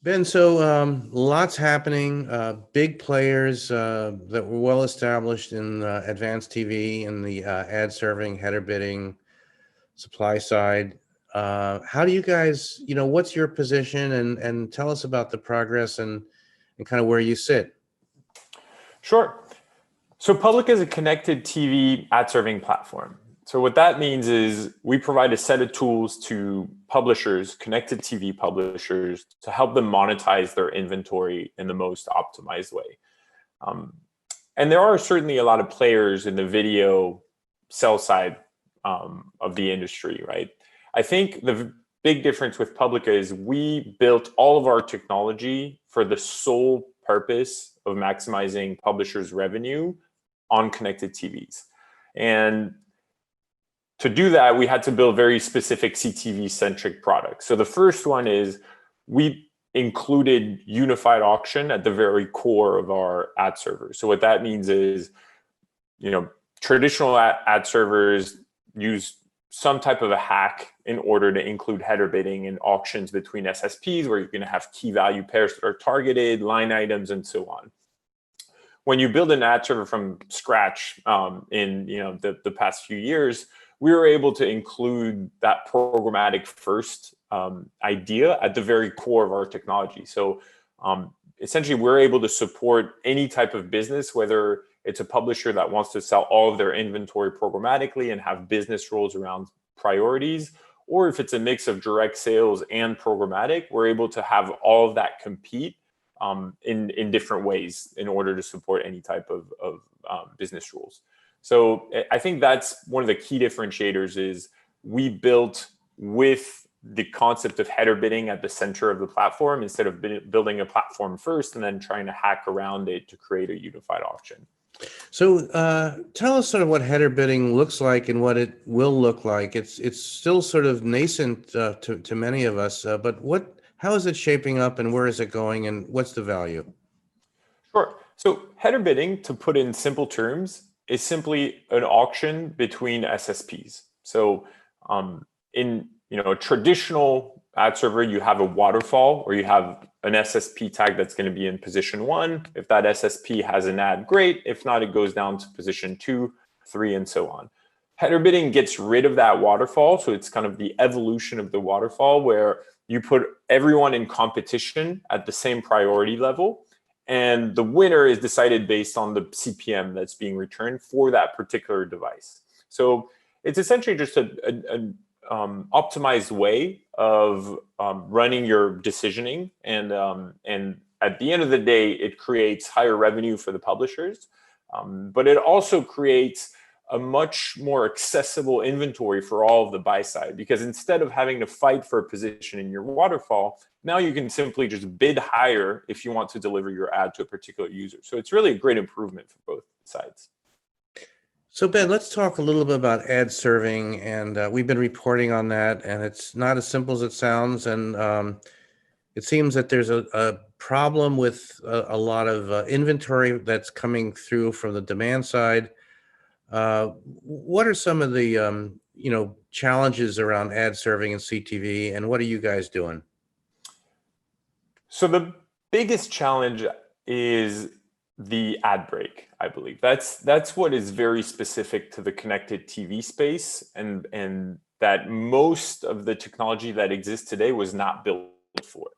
Ben, so lots happening, big players that were well established in advanced TV and the ad serving, header bidding, supply side. How do you guys, what's your position and tell us about the progress and kind of where you sit? Sure. So Publica is a connected TV ad serving platform. So what that means is we provide a set of tools to publishers, connected TV publishers, to help them monetize their inventory in the most optimized way. Um, and there are certainly a lot of players in the video sell side of the industry, right? I think the big difference with Publica is we built all of our technology for the sole purpose of maximizing publishers' revenue on connected TVs. And to do that, we had to build very specific CTV-centric products. So the first one is we included unified auction at the very core of our ad server. So what that means is, traditional ad servers use some type of a hack in order to include header bidding and auctions between SSPs, where you're going to have key value pairs that are targeted, line items, and so on. When you build an ad server from scratch in the past few years, we were able to include that programmatic first idea at the very core of our technology. So essentially, we're able to support any type of business, whether it's a publisher that wants to sell all of their inventory programmatically and have business rules around priorities, or if it's a mix of direct sales and programmatic, we're able to have all of that compete in different ways in order to support any type of business rules. So I think that's one of the key differentiators is we built with the concept of header bidding at the center of the platform instead of building a platform first and then trying to hack around it to create a unified auction. So tell us sort of what header bidding looks like and what it will look like. It's still sort of nascent to many of us, but how is it shaping up and where is it going and what's the value? Sure. So header bidding, to put in simple terms, is simply an auction between SSPs. So in a traditional ad server, you have a waterfall or you have an SSP tag that's going to be in position 1. If that SSP has an ad, great. If not, it goes down to position 2, 3, and so on. Header bidding gets rid of that waterfall. So it's kind of the evolution of the waterfall where you put everyone in competition at the same priority level. And the winner is decided based on the CPM that's being returned for that particular device. So it's essentially just an optimized way of running your decisioning. And at the end of the day, it creates higher revenue for the publishers. But it also creates a much more accessible inventory for all of the buy side, because instead of having to fight for a position in your waterfall, now you can simply just bid higher if you want to deliver your ad to a particular user. So it's really a great improvement for both sides. So Ben, let's talk a little bit about ad serving, and we've been reporting on that, and it's not as simple as it sounds, and it seems that there's a problem with a lot of inventory that's coming through from the demand side. What are some of the challenges around ad serving and CTV, and what are you guys doing? So the biggest challenge is the ad break, I believe. That's what is very specific to the connected TV space, and that most of the technology that exists today was not built for.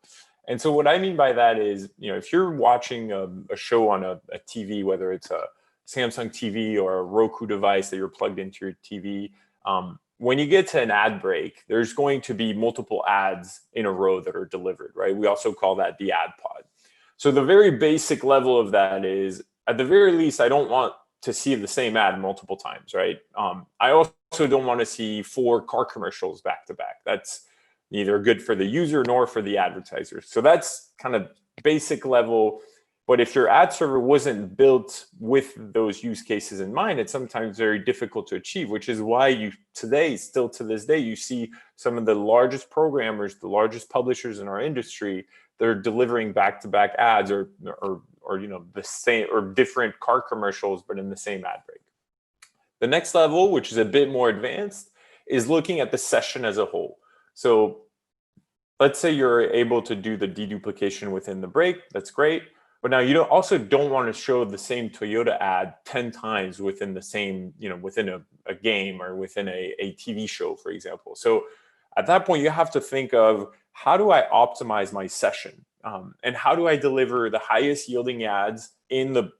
And so what I mean by that is, if you're watching a show on a TV, whether it's a Samsung TV or a Roku device that you're plugged into your TV, when you get to an ad break, there's going to be multiple ads in a row that are delivered, right? We also call that the ad pod. So the very basic level of that is, at the very least, I don't want to see the same ad multiple times, right? I also don't want to see 4 car commercials back to back. That's neither good for the user nor for the advertiser. So that's kind of basic level. But if your ad server wasn't built with those use cases in mind, it's sometimes very difficult to achieve, which is why still to this day, you see some of the largest programmers, the largest publishers in our industry, they're delivering back-to-back ads or the same or different car commercials, but in the same ad break. The next level, which is a bit more advanced, is looking at the session as a whole. So let's say you're able to do the deduplication within the break. That's great. But now you also don't want to show the same Toyota ad 10 times within the same, within a game or within a TV show, for example. So at that point, you have to think of, how do I optimize my session? And how do I deliver the highest yielding ads in the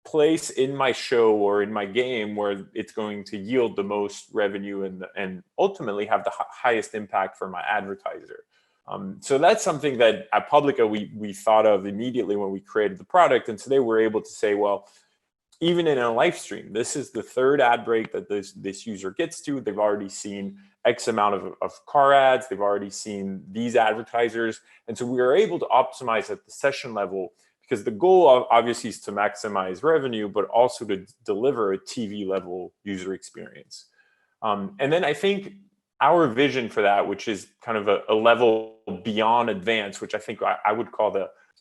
place in my show or in my game where it's going to yield the most revenue and ultimately have the highest impact for my advertiser? So that's something that at Publica we thought of immediately when we created the product. And today we're able to say, well, even in a live stream, this is the third ad break that this user gets to. They've already seen X amount of car ads. They've already seen these advertisers. And so we are able to optimize at the session level, because the goal obviously is to maximize revenue, but also to deliver a TV level user experience. And then I think our vision for that, which is kind of a level beyond advanced, which I think I would call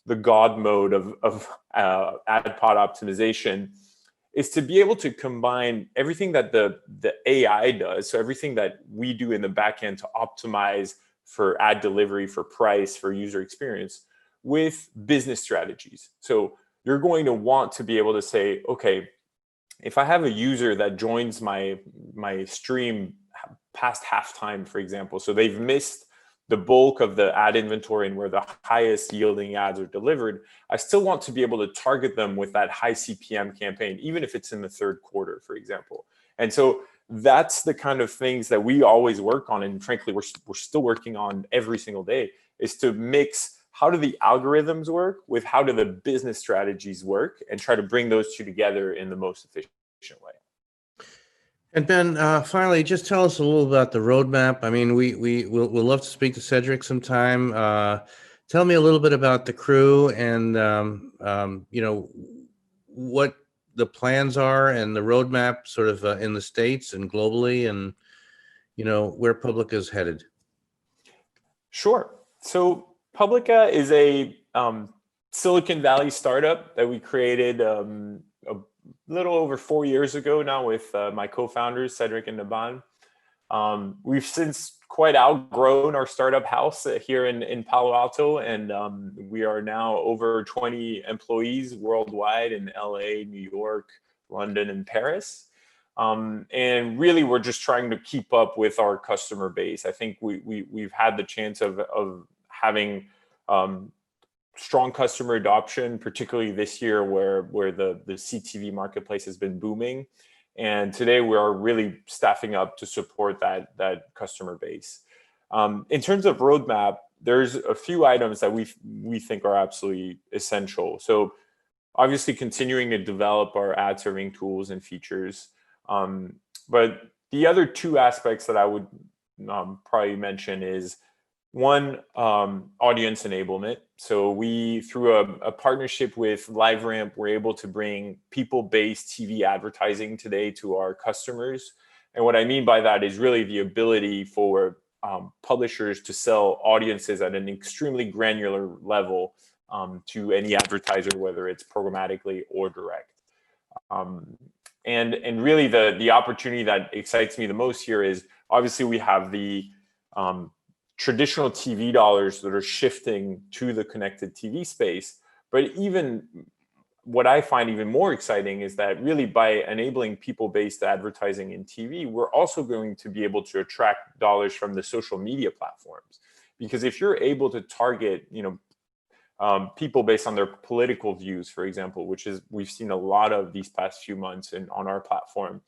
the God mode of ad pod optimization, is to be able to combine everything that the AI does, so everything that we do in the back end to optimize for ad delivery, for price, for user experience, with business strategies. So you're going to want to be able to say, okay, if I have a user that joins my stream past halftime, for example, so they've missed the bulk of the ad inventory and where the highest yielding ads are delivered, I still want to be able to target them with that high CPM campaign, even if it's in the third quarter, for example. And so that's the kind of things that we always work on, and frankly, we're still working on every single day, is to mix how do the algorithms work with how do the business strategies work, and try to bring those two together in the most efficient way. And Ben, finally, just tell us a little about the roadmap. I mean, we'll love to speak to Cedric sometime. Tell me a little bit about the crew and what the plans are and the roadmap, sort of in the States and globally, and where Publica is headed. Sure. So Publica is a Silicon Valley startup that we created a little over 4 years ago now with my co-founders, Cedric and Naban. We've since quite outgrown our startup house here in Palo Alto, and we are now over 20 employees worldwide in LA, New York, London, and Paris. And really, we're just trying to keep up with our customer base. I think we've had the chance of having strong customer adoption, particularly this year where the CTV marketplace has been booming. And today we are really staffing up to support that customer base. In terms of roadmap, there's a few items that we think are absolutely essential. So obviously continuing to develop our ad serving tools and features. But the other two aspects that I would probably mention is, one, audience enablement. So we, through a partnership with LiveRamp, we're able to bring people-based TV advertising today to our customers. And what I mean by that is really the ability for publishers to sell audiences at an extremely granular level to any advertiser, whether it's programmatically or direct. And really the opportunity that excites me the most here is, obviously we have the traditional TV dollars that are shifting to the connected TV space. But even what I find even more exciting is that really by enabling people-based advertising in TV, we're also going to be able to attract dollars from the social media platforms. Because if you're able to target, people based on their political views, for example, which is we've seen a lot of these past few months on our platform.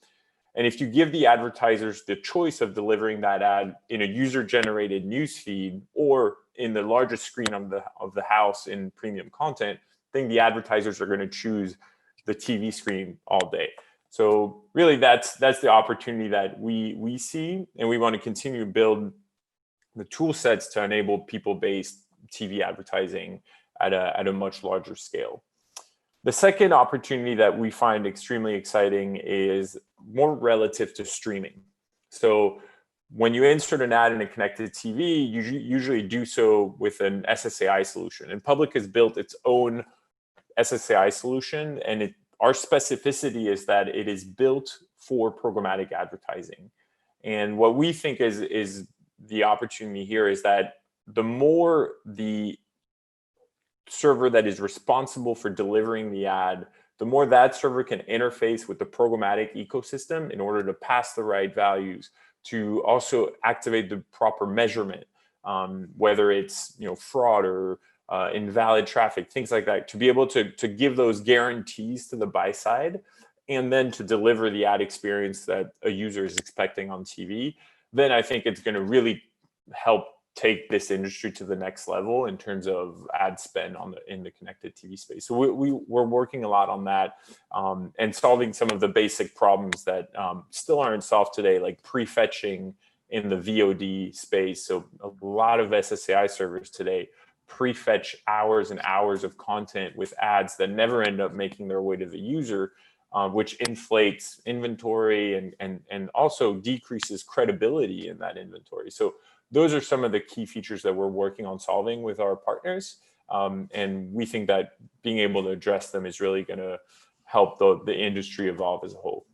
And if you give the advertisers the choice of delivering that ad in a user-generated news feed or in the largest screen of the house in premium content, I think the advertisers are going to choose the TV screen all day. So really, that's the opportunity that we see, and we want to continue to build the tool sets to enable people-based TV advertising at a much larger scale. The second opportunity that we find extremely exciting is more relative to streaming. So when you insert an ad in a connected TV, you usually do so with an SSAI solution. And Public has built its own SSAI solution, and our specificity is that it is built for programmatic advertising. And what we think is the opportunity here is that the more the server that is responsible for delivering the ad, the more that server can interface with the programmatic ecosystem in order to pass the right values, to also activate the proper measurement, whether it's fraud or invalid traffic, things like that, to be able to give those guarantees to the buy side, and then to deliver the ad experience that a user is expecting on TV. Then I think it's going to really help take this industry to the next level in terms of ad spend in the connected TV space. So we're working a lot on that, and solving some of the basic problems that still aren't solved today, like prefetching in the VOD space. So a lot of SSAI servers today prefetch hours and hours of content with ads that never end up making their way to the user, which inflates inventory and also decreases credibility in that inventory. So those are some of the key features that we're working on solving with our partners. And we think that being able to address them is really going to help the industry evolve as a whole.